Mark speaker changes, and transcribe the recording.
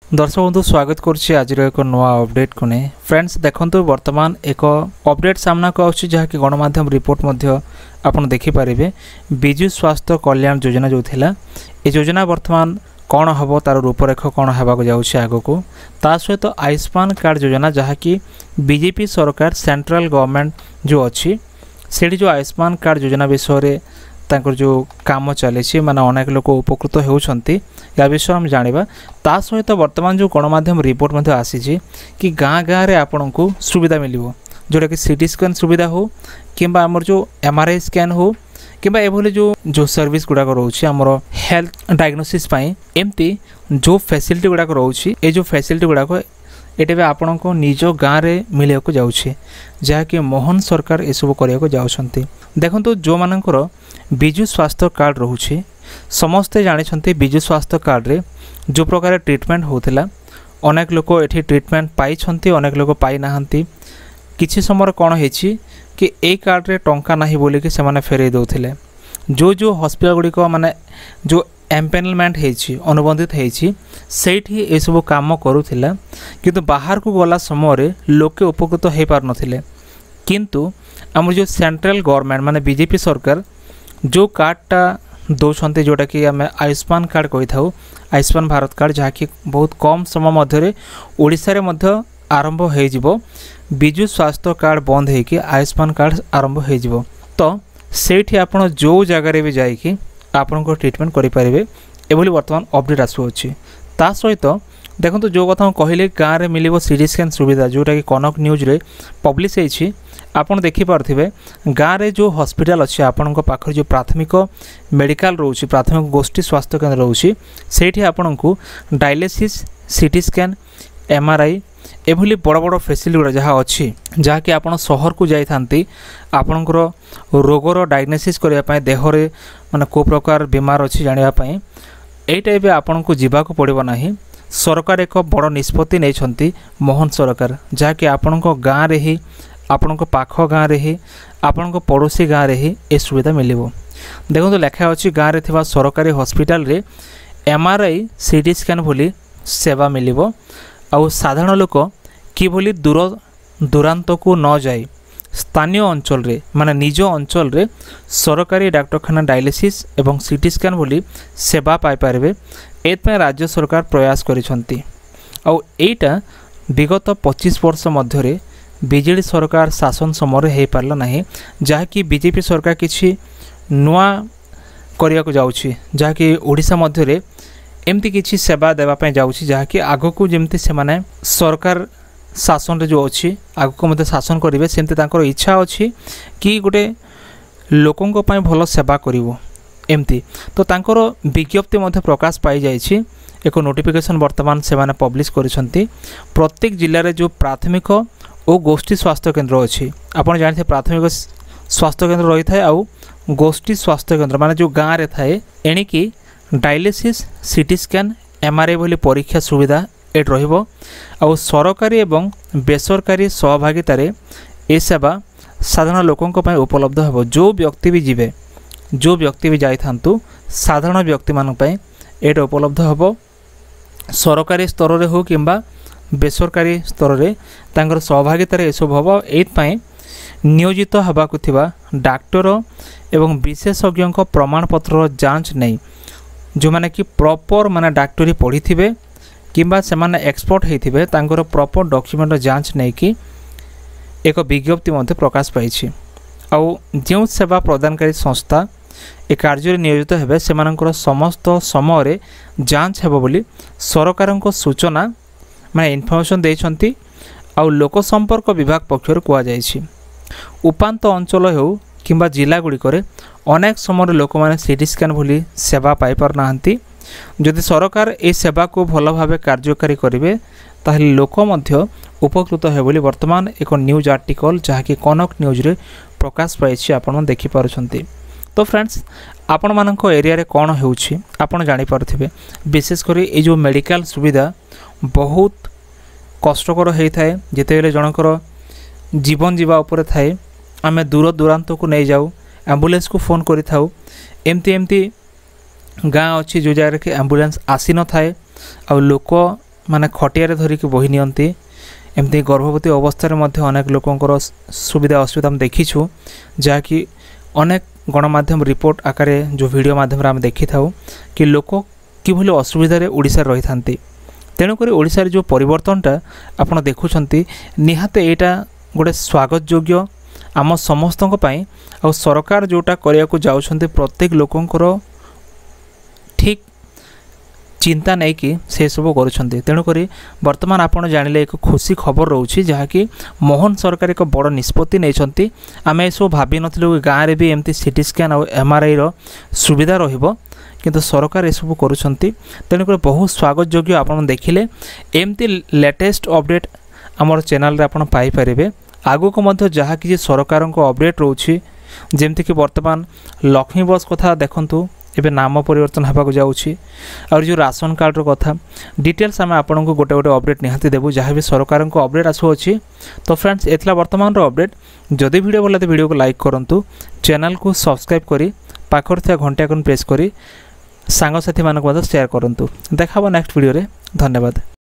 Speaker 1: दर्शक बंधु स्वागत करुच्ची आज एक नुआ अपडेट को नहीं फ्रेंड्स देखंतु वर्तमान एक अपडेट सामना को आछि जहाँकि गणमाध्यम रिपोर्ट आपन देखिपारे विजु स्वास्थ्य कल्याण योजना जो थिला ए योजना वर्तमान कौन हम तार रूपरेख कौन होगा जाऊँगी आग को ता सहित आयुष्मान कार्ड योजना जहाँकि बीजेपी सरकार सेंट्रल गवर्नमेंट जो अच्छी से जो आयुष्मान कार्ड योजना विषय तांकर जो काम चली माने अनेक लोक उपकृत होउछंती या विषय हम जानिबा ता सहित वर्तमान जो गणमाध्यम रिपोर्ट मध्ये आसी कि गाँ गाँ रे आपन को सुविधा मिलिबो जोटा कि सीटी स्कैन सुविधा हो किंबा हमर जो एमआरआई स्कैन हो किंबा एभली जो सर्विस गुड़ाक रोचे आमर हेल्थ डायग्नोसिस पाई एमती जो फैसिलिटी गुड़ाक रोचे ए जो फैसिलिटी गुड़ाक एटे भी आपण को निज गाँव में मिले को जाऊँगी जहाँकि मोहन सरकार एसबू करने जाऊँगी देखो जो मानकर विजु स्वास्थ्य कार्ड रोचे समस्ते जानते विजु स्वास्थ्य कार्ड रे जो प्रकार ट्रीटमेंट होता अनेक लोक ये ट्रीटमेंट पाई अनेक लोक पाई ना किसी समय कौन है कि ए कार्ड रे टंका नहीं बोलिकी से फेरई दौले जो हॉस्पिटल गुड़िक माने जो एम्पेनलमेंट होती अनुबंधित होती ये सब कम करूला किंतु बाहर को गला समय लोके उपकृत हो पार नथिले किंतु आम जो सेंट्रल गवर्नमेंट माने बीजेपी सरकार जो कार्डटा दौरान जोटा कि आम आयुष्मान कार्ड कही था आयुष्मान भारत कार्ड जहाँकि बहुत कम समय मध्य ओडिशा रे मध्य आरंभ हो विजु स्वास्थ्य कार्ड बंद होकि आयुष्मान कार्ड आरंभ हो तो सेठी आपण जो जगार भी जाइए आपण को ट्रीटमेंट करें एभली वर्तमान अपडेट आसुच्छी ता सहित देखो जो कथा कहले गाँव में मिल सीटी स्कैन सुविधा जोटा कि कनक न्यूज रे पब्लिश होती आपड़ देखिपे गाँव में जो हॉस्पिटल अच्छे आपण पाखर जो प्राथमिक मेडिकल रोचे प्राथमिक गोष्ठी स्वास्थ्य केन्द्र रोचे से आपण को डायलिसिस सीटी स्कैन एमआरआई एभली बड़ बड़ फैसिलिटी गुड़ा जहाँ अच्छी जहाँकि आप सहर को जाती आपणकर रोगर डायग्नोसिस करने देहरे माने को प्रकार बीमार अच्छी जानापी यहीटा भी आपन को जीवाक पड़ो ना सरकार एक बड़ निष्पत्ति नहीं मोहन सरकार जहाँकि आपण गाँव में ही आपण पाख गाँव में ही आपण पड़ोसी गाँव में ही ए सुविधा मिल देखो तो लेखा अच्छी गाँव में थी सरकारी हॉस्पिटल रे एमआरआई सीटी स्कैन भली सेवा मिल आउ साधारण लोक किभली दूर दूरांत को न जाए स्थानीय अंचल रे माने निज अंचल रे सरकारी डाक्तरखाना डायलिसिस एवं सीटी स्कैन भली सेवा पाई पारे एथपाई राज्य सरकार प्रयास करिसंती आउ एटा विगत 25 वर्ष मध्य बीजेडी सरकार शासन समय हो पारला नहीं जहाँकि बीजेपी सरकार किछि नुआ करिया को जाउछि जहाँकि ओडिशा मध्य एमती किछि सेवा देवाई जाउछि जहाँकि आगको जमती से माने सरकार शासन रे जो अच्छी आगको मध्य शासन करेंगे सेमती तांकर इच्छा अच्छी कि गोटे लोकों पाई भल सेवा करिवो एमती तो तांकर विज्ञप्ति मध्य प्रकाश पाई जाइछि एक नोटिफिकेशन वर्तमान से माने पब्लिश करिसंती प्रत्येक जिले में जो प्राथमिक और गोष्ठी स्वास्थ्य केन्द्र अच्छी आपन जानते प्राथमिक स्वास्थ्य केन्द्र रही था आउ गोष्ठी स्वास्थ्य केन्द्र माने जो गाँव में थाए एणिकी डायलिसिस सीटी स्कैन एमआरआई भली परीक्षा सुविधा एट रहिबो आउ सरकारी एवं बेसरकारी सहभागितार ए सेवा साधारण लोकों पय उपलब्ध हेबो जो व्यक्ति भी जीवे जो व्यक्ति भी जाई थांतु साधारण व्यक्ति मान पय एट उपलब्ध हेबो सरकारी स्तर रे हो किंबा बेसरकारी स्तर रे तांकर सहभागितार ए सब हेबो एत पय नियोजित हेबाकु थिबा डाक्टर एवं विशेषज्ञ प्रमाणपत्र जांच नहीं जो माने कि प्रॉपर माने डाक्टरी पढ़ी थिबे किंबा से माने एक्सपर्ट होइथिबे तांकर प्रॉपर डॉक्यूमेंट जांच नहीं कि एक विज्ञप्ति मध्य प्रकाश पाई आउ जो सेवा प्रदानकारी संस्था ए कार्य नियोजित हेबे सेमानकर समस्त समय जांच हेबो बोली सरकार सूचना माने इनफॉरमेशन देइछंती आउ लोक संपर्क विभाग पक्षर कुआ जाइछि उपांत अंचल हो किंबा जिला गुड़िक अनेक समय लोक मैंने सीटी स्कैन भली सेवा पाई पार नाहंती जदि सरकार ए सेवा को भल भाव कार्यकारी करेंगे ताहले लोक मध्य उपकृत हे बोली वर्तमान एक न्यूज आर्टिकल जहाँकि कनक न्यूज रे प्रकाश पाई आपण देखि पारुछंती तो फ्रेंड्स आपण मानक एरिया रे कौन होउछि आपण जानि पारुथिबे विशेषकर ये जो मेडिकल सुविधा बहुत कष्टकर होता है जिते जनकर जीवन जीवा उपर थाए आम दूर दूरांत को नहीं जाऊ एम्बुलेंस को फोन करि थाउ एमती गाँ अच्छी जो जगह कि एम्बुलेंस आसी न थाए आ लोक माने खटिया धरिकी बोही नियंती एमती गर्भवती अवस्था मध्य अनेक लोकंकर सुविधा असुविधा हम देखीछु जहाँकि अनेक गणमाध्यम रिपोर्ट आकार जो वीडियो माध्यम आम देखी था कि लोक किभली असुविधार ओडिशा रही था तेणुक ओडिशार जो परिवर्तनटा आपड़ देखुं निहाते यहाँ गोटे स्वागत योग्य आम समस्त आ सरकार जोटा करने को जाउछन्ति प्रत्येक लोकंकर ठीक चिंता नहीं कि से सब करुँच तेणुक बर्तमान आपड़ जानिले एक खुशी खबर रोचे जहाँकि मोहन सरकार एक बड़ निष्पत्ति नहीं आम ये सब भावी नथिलु गाँव में भी एमती सीटी स्कैन और एमआरआई रो सुविधा रहिबो किंतु सरकार ये सब करुँच तेणुक बहुत स्वागत योग्य आपड़ देखिले एमती लेटेस्ट अपडेट आमर चैनल रे आपड़ पाई परिबे आगो को मध्य जहाँ कि सरकार को अपडेट रोची जेमती कि वर्तमान लक्ष्मी बस कथा देखंतु एबे नाम परिवर्तन होगा जाऊँगी और जो राशन कार्ड कथा डिटेल्स आम आपन को गोटे गोटे अपडेट निहाती देबू जहाँ भी सरकार को अपडेट आसुअछि। तो फ्रेंड्स एतला वर्तमान अपडेट जदि वीडियो भल तो वीडियो को लाइक करंतु चैनल को सब्सक्राइब करी पाखर थिया घंटा आइकन प्रेस करी सांगसाथी मानक शेयर करंतु। देखा नेक्स्ट वीडियो रे धन्यवाद।